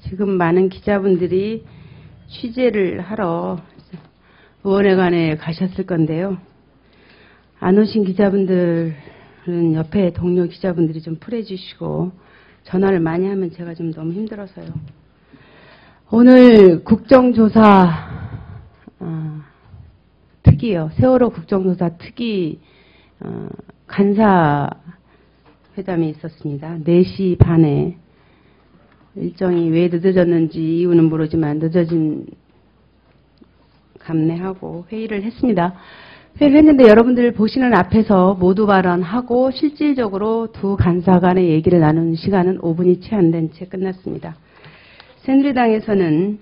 지금 많은 기자분들이 취재를 하러 의원회관에 가셨을 건데요. 안 오신 기자분들은 옆에 동료 기자분들이 좀 풀어주시고 전화를 많이 하면 제가 좀 너무 힘들어서요. 오늘 국정조사 특위요. 세월호 국정조사 특위 간사 회담이 있었습니다. 4시 반에 일정이 왜 늦어졌는지 이유는 모르지만 늦어진 감내하고 회의를 했습니다. 회의를 했는데 여러분들 보시는 앞에서 모두 발언하고 실질적으로 두 간사 간의 얘기를 나누는 시간은 5분이 채 안 된 채 끝났습니다. 새누리당에서는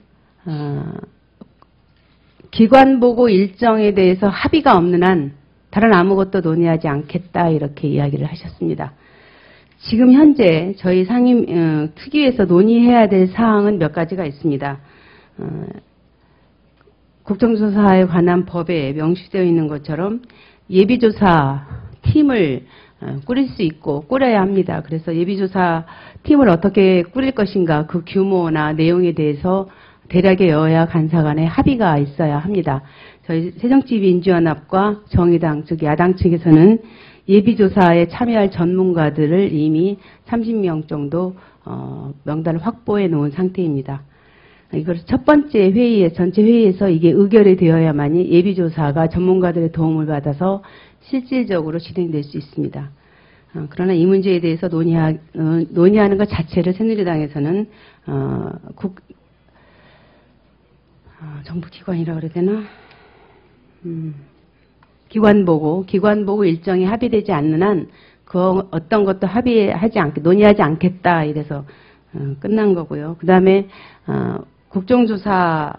기관보고 일정에 대해서 합의가 없는 한 다른 아무것도 논의하지 않겠다 이렇게 이야기를 하셨습니다. 지금 현재 저희 특위에서 논의해야 될 사항은 몇 가지가 있습니다. 국정조사에 관한 법에 명시되어 있는 것처럼 예비조사 팀을 꾸릴 수 있고 꾸려야 합니다. 그래서 예비조사 팀을 어떻게 꾸릴 것인가 그 규모나 내용에 대해서 대략의 여야 간사 간의 합의가 있어야 합니다. 저희 새정치민주연합과 정의당 즉 야당 측에서는 예비조사에 참여할 전문가들을 이미 30명 정도 명단을 확보해 놓은 상태입니다. 이걸 첫 번째 회의에 전체 회의에서 이게 의결이 되어야만이 예비조사가 전문가들의 도움을 받아서 실질적으로 진행될 수 있습니다. 그러나 이 문제에 대해서 논의하는 것 자체를 새누리당에서는 정부기관이라고 그래야 되나? 기관보고 일정이 합의되지 않는 한 그 어떤 것도 논의하지 않겠다 이래서 끝난 거고요. 그 다음에 국정조사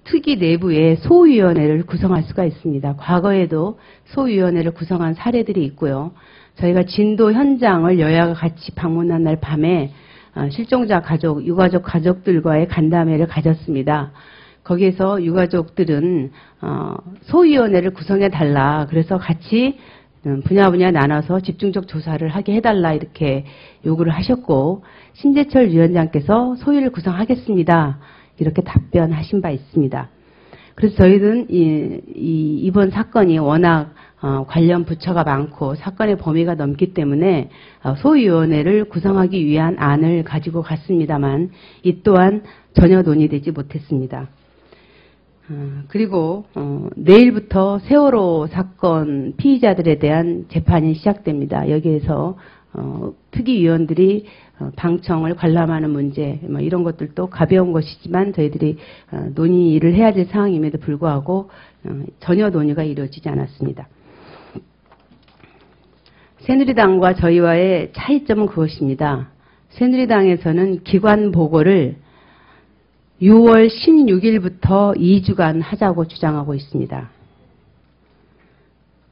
특위 내부에 소위원회를 구성할 수가 있습니다. 과거에도 소위원회를 구성한 사례들이 있고요. 저희가 진도 현장을 여야가 같이 방문한 날 밤에 실종자 가족, 유가족 가족들과의 간담회를 가졌습니다. 거기에서 유가족들은 소위원회를 구성해달라. 그래서 같이 분야 나눠서 집중적 조사를 하게 해달라 이렇게 요구를 하셨고 신재철 위원장께서 소위를 구성하겠습니다. 이렇게 답변하신 바 있습니다. 그래서 저희는 이번 사건이 워낙 관련 부처가 많고 사건의 범위가 넘기 때문에 소위원회를 구성하기 위한 안을 가지고 갔습니다만 이 또한 전혀 논의되지 못했습니다. 그리고 내일부터 세월호 사건 피의자들에 대한 재판이 시작됩니다. 여기에서 특위위원들이 방청을 관람하는 문제 이런 것들도 가벼운 것이지만 저희들이 논의를 해야 될 상황임에도 불구하고 전혀 논의가 이루어지지 않았습니다. 새누리당과 저희와의 차이점은 그것입니다. 새누리당에서는 기관 보고를 6월 16일부터 2주간 하자고 주장하고 있습니다.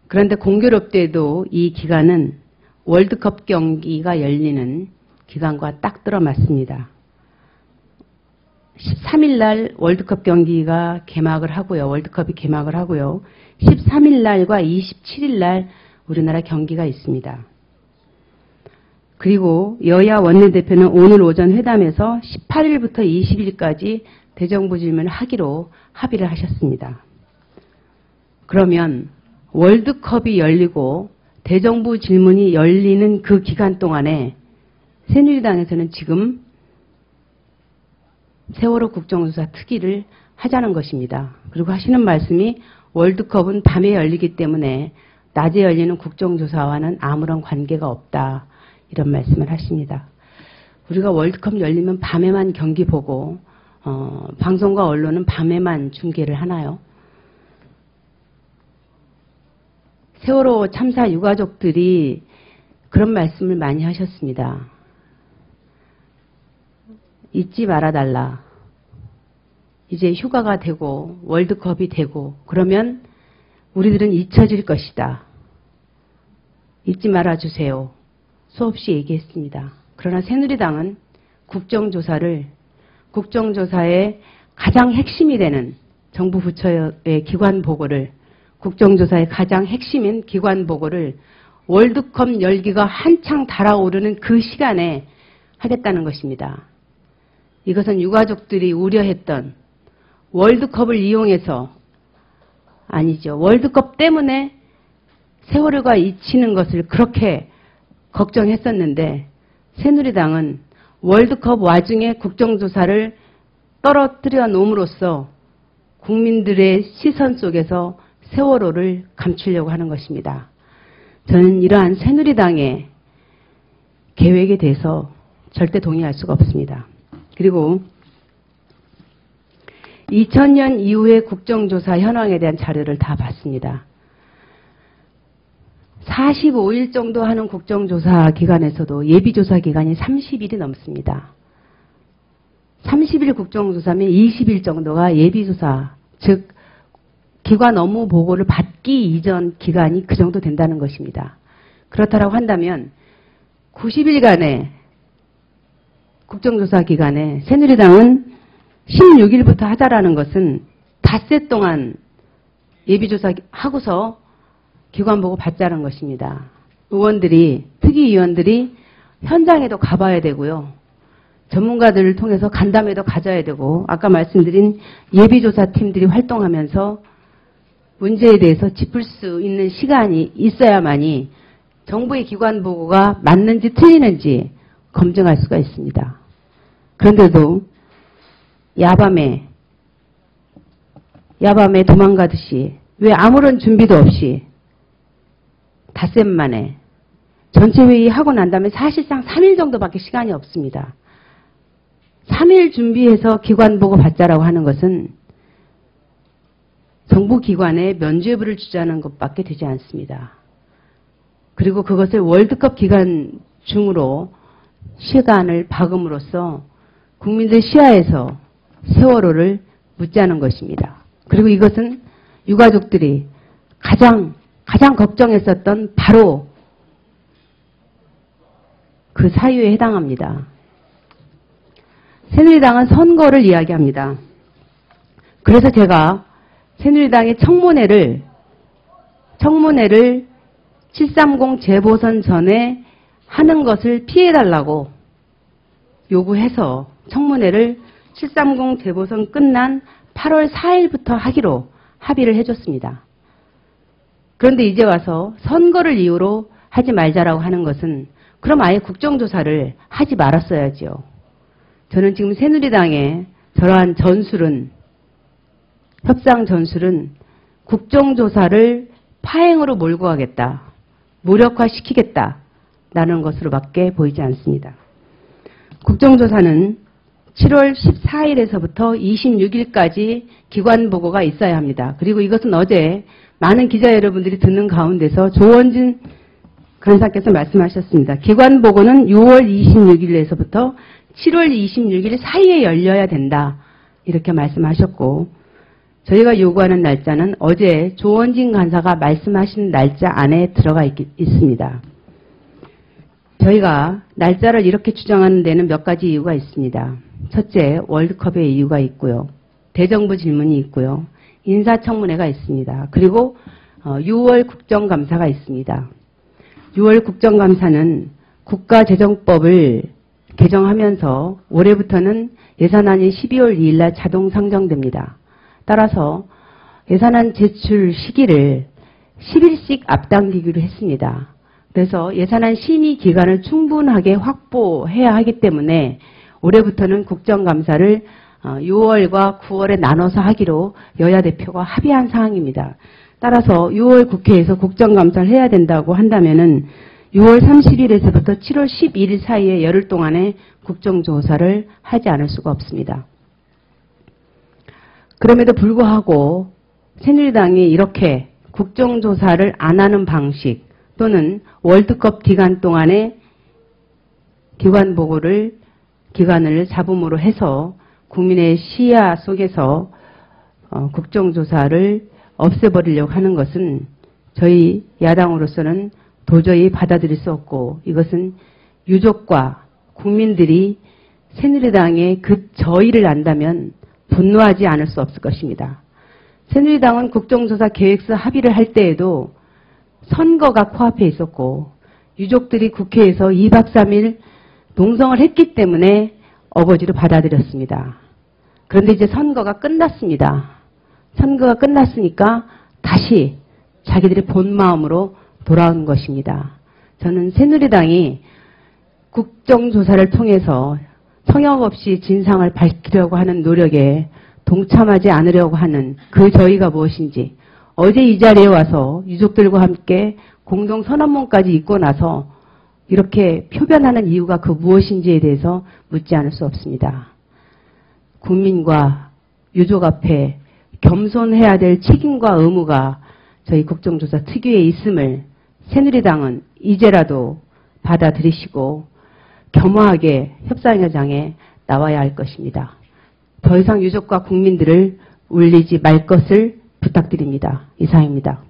그런데 공교롭게도 이 기간은 월드컵 경기가 열리는 기간과 딱 들어맞습니다. 13일 날 월드컵 경기가 개막을 하고요. 월드컵이 개막을 하고요. 13일 날과 27일 날 우리나라 경기가 있습니다. 그리고 여야 원내대표는 오늘 오전 회담에서 18일부터 20일까지 대정부 질문을 하기로 합의를 하셨습니다. 그러면 월드컵이 열리고 대정부 질문이 열리는 그 기간 동안에 새누리당에서는 지금 세월호 국정조사 특위를 하자는 것입니다. 그리고 하시는 말씀이 월드컵은 밤에 열리기 때문에 낮에 열리는 국정조사와는 아무런 관계가 없다. 이런 말씀을 하십니다. 우리가 월드컵 열리면 밤에만 경기 보고 방송과 언론은 밤에만 중계를 하나요? 세월호 참사 유가족들이 그런 말씀을 많이 하셨습니다. 잊지 말아달라. 이제 휴가가 되고 월드컵이 되고 그러면 우리들은 잊혀질 것이다. 잊지 말아주세요. 수없이 얘기했습니다. 그러나 새누리당은 국정조사의 가장 핵심이 되는 정부 부처의 기관 보고를 국정조사의 가장 핵심인 기관 보고를 월드컵 열기가 한창 달아오르는 그 시간에 하겠다는 것입니다. 이것은 유가족들이 우려했던 월드컵을 이용해서 아니죠. 월드컵 때문에 세월호가 잊히는 것을 그렇게 걱정했었는데 새누리당은 월드컵 와중에 국정조사를 떨어뜨려 놓음으로써 국민들의 시선 속에서 세월호를 감추려고 하는 것입니다. 저는 이러한 새누리당의 계획에 대해서 절대 동의할 수가 없습니다. 그리고 2000년 이후의 국정조사 현황에 대한 자료를 다 봤습니다. 45일 정도 하는 국정조사 기간에서도 예비조사 기간이 30일이 넘습니다. 30일 국정조사면 20일 정도가 예비조사, 즉 기관 업무 보고를 받기 이전 기간이 그 정도 된다는 것입니다. 그렇다고 한다면 90일간의 국정조사 기간에 새누리당은 16일부터 하자라는 것은 닷새 동안 예비조사 하고서 기관 보고 받자는 것입니다. 의원들이, 특위위원들이 현장에도 가봐야 되고요. 전문가들을 통해서 간담회도 가져야 되고 아까 말씀드린 예비조사 팀들이 활동하면서 문제에 대해서 짚을 수 있는 시간이 있어야만이 정부의 기관 보고가 맞는지 틀리는지 검증할 수가 있습니다. 그런데도 야밤에 도망가듯이 왜 아무런 준비도 없이 닷새 만에 전체 회의 하고 난 다음에 사실상 3일 정도밖에 시간이 없습니다. 3일 준비해서 기관 보고 받자라고 하는 것은 정부 기관에 면죄부를 주자는 것밖에 되지 않습니다. 그리고 그것을 월드컵 기간 중으로 시간을 박음으로써 국민들 시야에서 세월호를 묻자는 것입니다. 그리고 이것은 유가족들이 가장 걱정했었던 바로 그 사유에 해당합니다. 새누리당은 선거를 이야기합니다. 그래서 제가 새누리당의 청문회를 730 재보선 전에 하는 것을 피해달라고 요구해서 청문회를 730 재보선 끝난 8월 4일부터 하기로 합의를 해줬습니다. 그런데 이제 와서 선거를 이유로 하지 말자라고 하는 것은 그럼 아예 국정조사를 하지 말았어야죠. 저는 지금 새누리당의 저러한 전술은 협상 전술은 국정조사를 파행으로 몰고 가겠다, 무력화시키겠다라는 것으로밖에 보이지 않습니다. 국정조사는 7월 14일에서부터 26일까지 기관 보고가 있어야 합니다. 그리고 이것은 어제 많은 기자 여러분들이 듣는 가운데서 조원진 간사께서 말씀하셨습니다. 기관 보고는 6월 26일에서부터 7월 26일 사이에 열려야 된다. 이렇게 말씀하셨고 저희가 요구하는 날짜는 어제 조원진 간사가 말씀하신 날짜 안에 들어가 있습니다. 저희가 날짜를 이렇게 주장하는 데는 몇 가지 이유가 있습니다. 첫째, 월드컵의 이유가 있고요. 대정부 질문이 있고요. 인사청문회가 있습니다. 그리고 6월 국정감사가 있습니다. 6월 국정감사는 국가재정법을 개정하면서 올해부터는 예산안이 12월 2일 날 자동 상정됩니다. 따라서 예산안 제출 시기를 10일씩 앞당기기로 했습니다. 그래서 예산안 심의 기간을 충분하게 확보해야 하기 때문에 올해부터는 국정감사를 6월과 9월에 나눠서 하기로 여야 대표가 합의한 사항입니다. 따라서 6월 국회에서 국정감사를 해야 된다고 한다면은 6월 30일에서부터 7월 11일 사이에 열흘 동안에 국정조사를 하지 않을 수가 없습니다. 그럼에도 불구하고 새누리당이 이렇게 국정조사를 안 하는 방식 또는 월드컵 기간 동안에 기관을 잡음으로 해서 국민의 시야 속에서 국정조사를 없애버리려고 하는 것은 저희 야당으로서는 도저히 받아들일 수 없고 이것은 유족과 국민들이 새누리당의 그 저의를 안다면 분노하지 않을 수 없을 것입니다. 새누리당은 국정조사 계획서 합의를 할 때에도 선거가 코앞에 있었고 유족들이 국회에서 2박 3일 동성을 했기 때문에 어거지로 받아들였습니다. 그런데 이제 선거가 끝났습니다. 선거가 끝났으니까 다시 자기들의 본 마음으로 돌아온 것입니다. 저는 새누리당이 국정조사를 통해서 성역 없이 진상을 밝히려고 하는 노력에 동참하지 않으려고 하는 그 저희가 무엇인지, 어제 이 자리에 와서 유족들과 함께 공동선언문까지 읽고 나서 이렇게 표변하는 이유가 그 무엇인지에 대해서 묻지 않을 수 없습니다. 국민과 유족 앞에 겸손해야 될 책임과 의무가 저희 국정조사 특유에 있음을 새누리당은 이제라도 받아들이시고 겸허하게 협상의장에 나와야 할 것입니다. 더 이상 유족과 국민들을 울리지 말 것을 부탁드립니다. 이상입니다.